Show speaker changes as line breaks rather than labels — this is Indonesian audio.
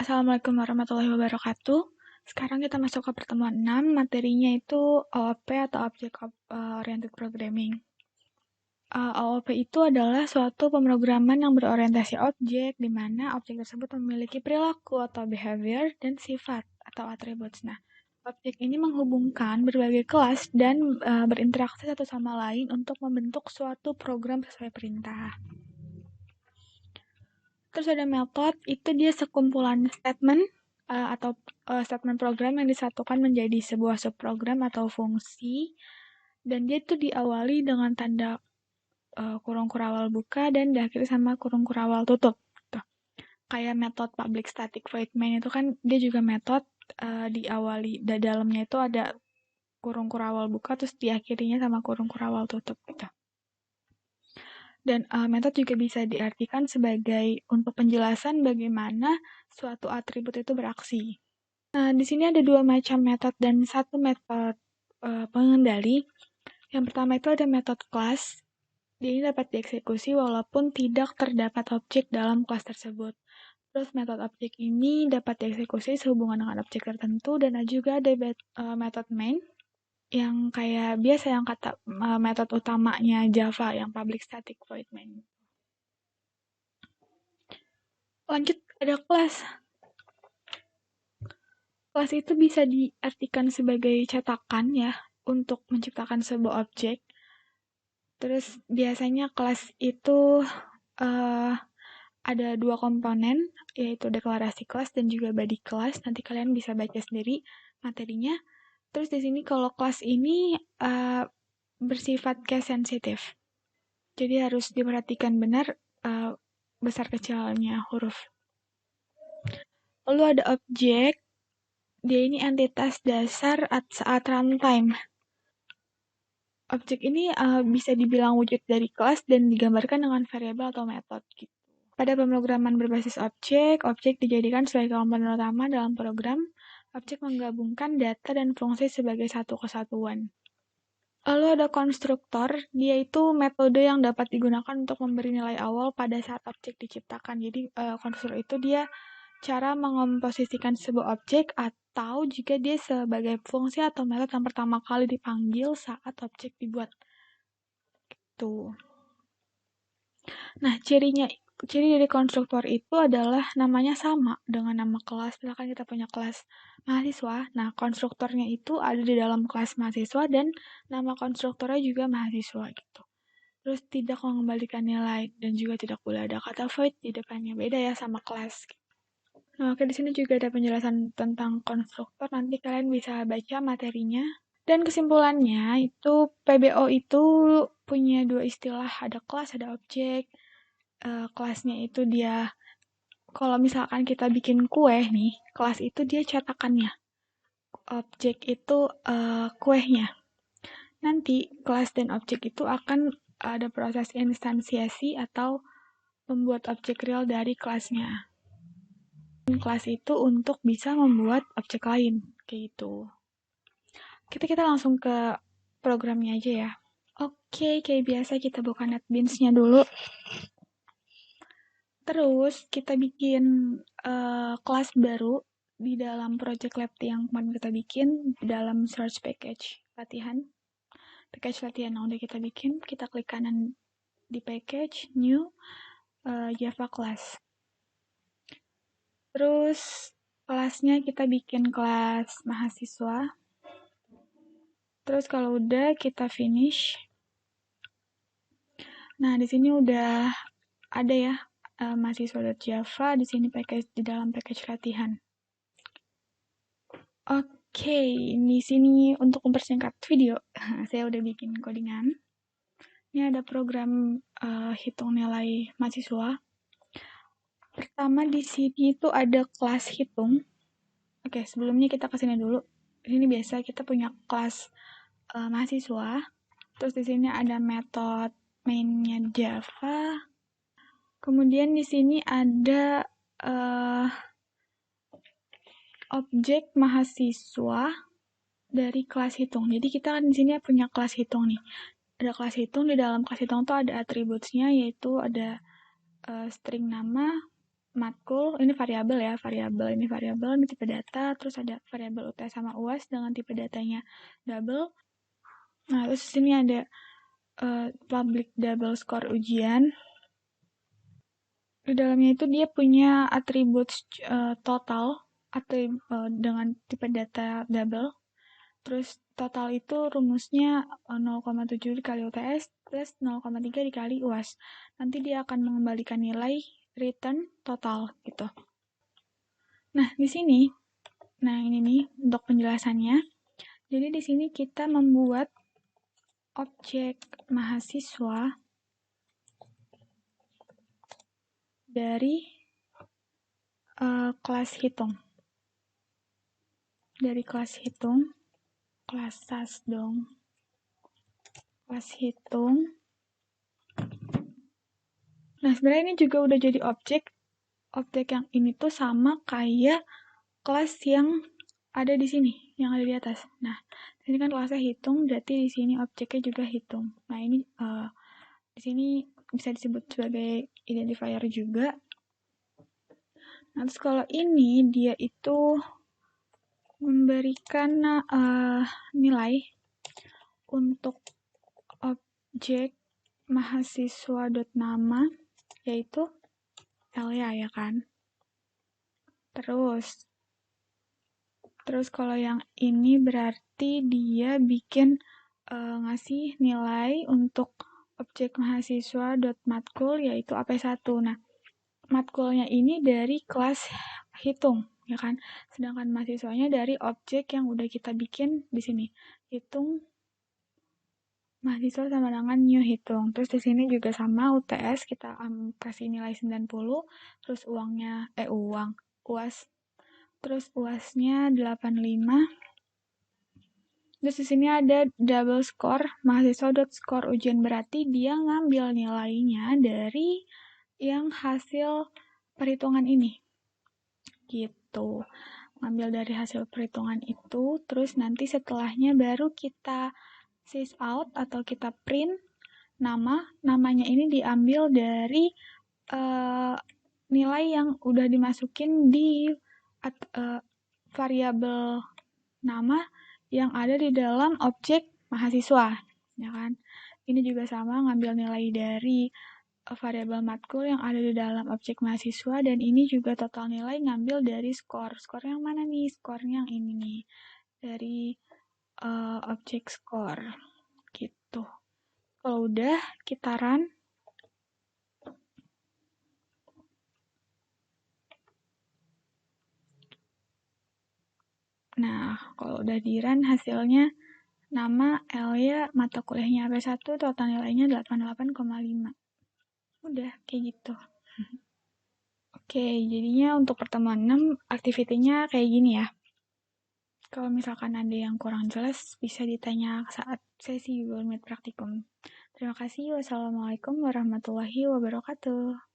Assalamualaikum warahmatullahi wabarakatuh. Sekarang kita masuk ke pertemuan 6, materinya itu OOP atau Object Oriented Programming. OOP itu adalah suatu pemrograman yang berorientasi objek, di mana objek tersebut memiliki perilaku atau behavior dan sifat atau attributes. Nah, objek ini menghubungkan berbagai kelas dan berinteraksi satu sama lain untuk membentuk suatu program sesuai perintah. Terus ada method, itu dia sekumpulan statement atau statement program yang disatukan menjadi sebuah subprogram atau fungsi, dan dia itu diawali dengan tanda kurung kurawal buka dan diakhiri sama kurung kurawal tutup. Tuh. Kayak metode public static void main itu kan dia juga metode diawali, di dalamnya itu ada kurung kurawal buka terus diakhirinya sama kurung kurawal tutup gitu. Dan metode juga bisa diartikan sebagai untuk penjelasan bagaimana suatu atribut itu beraksi. Nah, di sini ada dua macam metode dan satu metode pengendali. Yang pertama itu ada metode class. Dia ini dapat dieksekusi walaupun tidak terdapat objek dalam kelas tersebut. Terus metode objek ini dapat dieksekusi sehubungan dengan objek tertentu, dan juga ada metode main yang kayak biasa yang kata metode utamanya Java yang public static void main. Lanjut, ada kelas. Kelas itu bisa diartikan sebagai cetakan ya, untuk menciptakan sebuah objek. Terus biasanya kelas itu ada dua komponen, yaitu deklarasi kelas dan juga body kelas. Nanti kalian bisa baca sendiri materinya. Terus di sini kalau kelas ini bersifat case sensitif. Jadi harus diperhatikan benar besar kecilnya huruf. Lalu ada objek, dia ini entitas dasar saat runtime. Objek ini bisa dibilang wujud dari kelas dan digambarkan dengan variabel atau metode. Gitu. Pada pemrograman berbasis objek dijadikan sebagai komponen utama dalam program. Objek menggabungkan data dan fungsi sebagai satu kesatuan. Lalu ada konstruktor, dia itu metode yang dapat digunakan untuk memberi nilai awal pada saat objek diciptakan. Jadi konstruktor itu dia cara mengomposisikan sebuah objek atau jika dia sebagai fungsi atau metode yang pertama kali dipanggil saat objek dibuat. Gitu. Nah, ciri dari konstruktor itu adalah namanya sama dengan nama kelas. Misalkan kita punya kelas mahasiswa, nah konstruktornya itu ada di dalam kelas mahasiswa dan nama konstruktornya juga mahasiswa gitu. Terus tidak mengembalikan nilai dan juga tidak boleh ada kata void di depannya, beda ya sama kelas. Nah, oke, di sini juga ada penjelasan tentang konstruktor, nanti kalian bisa baca materinya. Dan kesimpulannya itu PBO itu punya dua istilah, ada kelas, ada objek. Kelasnya itu dia, kalau misalkan kita bikin kue nih, kelas itu dia cetakannya. Objek itu kuehnya. Nanti kelas dan objek itu akan ada proses instansiasi atau membuat objek real dari kelasnya. Dan kelas itu untuk bisa membuat objek lain, kayak gitu. Kita langsung ke programnya aja ya. Oke, kayak biasa kita buka NetBeans-nya dulu. Terus kita bikin kelas baru di dalam project lab yang kemarin kita bikin di dalam search package latihan. Package latihan yang udah kita bikin, kita klik kanan di package, new, Java class. Terus kelasnya kita bikin kelas mahasiswa. Terus kalau udah kita finish. Nah, di sini udah ada ya mahasiswa.java, di sini package di dalam package latihan. Oke, di sini untuk mempersingkat video, saya udah bikin codingan. Ini ada program hitung nilai mahasiswa. Pertama di sini itu ada kelas hitung. Oke, sebelumnya kita ke sini dulu. Di sini biasa kita punya kelas mahasiswa. Terus di sini ada metode mainnya Java. Kemudian di sini ada objek mahasiswa dari kelas hitung. Jadi kita kan di sini punya kelas hitung nih. Ada kelas hitung, di dalam kelas hitung tuh ada atributnya, yaitu ada string nama, matkul, ini variabel ya, ini variabel, ini tipe data, terus ada variabel UTS sama UAS dengan tipe datanya double. Nah, terus sini ada public double score ujian. Di dalamnya itu dia punya atribut total dengan tipe data double. Terus total itu rumusnya 0,7 dikali UTS plus 0,3 dikali UAS. Nanti dia akan mengembalikan nilai return total gitu. Nah, di sini, ini nih untuk penjelasannya. Jadi di sini kita membuat objek mahasiswa dari kelas hitung. Dari kelas hitung, kelas SAS dong. Kelas hitung. Nah, sebenarnya ini juga udah jadi objek. Objek yang ini tuh sama kayak kelas yang ada di sini, yang ada di atas. Nah, ini kan kelasnya hitung, berarti di sini objeknya juga hitung. Nah, ini di sini bisa disebut sebagai identifier juga. Nah, terus kalau ini dia itu memberikan nilai untuk objek mahasiswa.nama yaitu Elia ya kan. Terus kalau yang ini berarti dia bikin ngasih nilai untuk objek mahasiswa.matkul yaitu AP1. Nah, matkulnya ini dari kelas hitung, ya kan? Sedangkan mahasiswanya dari objek yang udah kita bikin di sini. Hitung mahasiswa sama dengan new hitung. Terus di sini juga sama UTS kita kasih nilai 90, terus UAS. Terus UASnya 85. Terus di sini ada double score, mahasiswa.score ujian, berarti dia ngambil nilainya dari yang hasil perhitungan ini. Gitu. Ngambil dari hasil perhitungan itu, terus nanti setelahnya baru kita sys out atau kita print namanya ini diambil dari nilai yang udah dimasukin di variabel nama yang ada di dalam objek mahasiswa, ya kan? Ini juga sama, ngambil nilai dari variabel matkul yang ada di dalam objek mahasiswa, dan ini juga total nilai ngambil dari skor. Skor yang mana nih? Skornya yang ini nih, dari objek skor, gitu. Kalau udah, kita run. Nah, kalau udah di run, hasilnya nama Elia, mata kuliahnya AP1, total nilainya 88,5. Udah, kayak gitu. Oke, jadinya untuk pertemuan 6, aktivitinya kayak gini ya. Kalau misalkan ada yang kurang jelas, bisa ditanya saat sesi Google Meet praktikum. Terima kasih. Wassalamualaikum warahmatullahi wabarakatuh.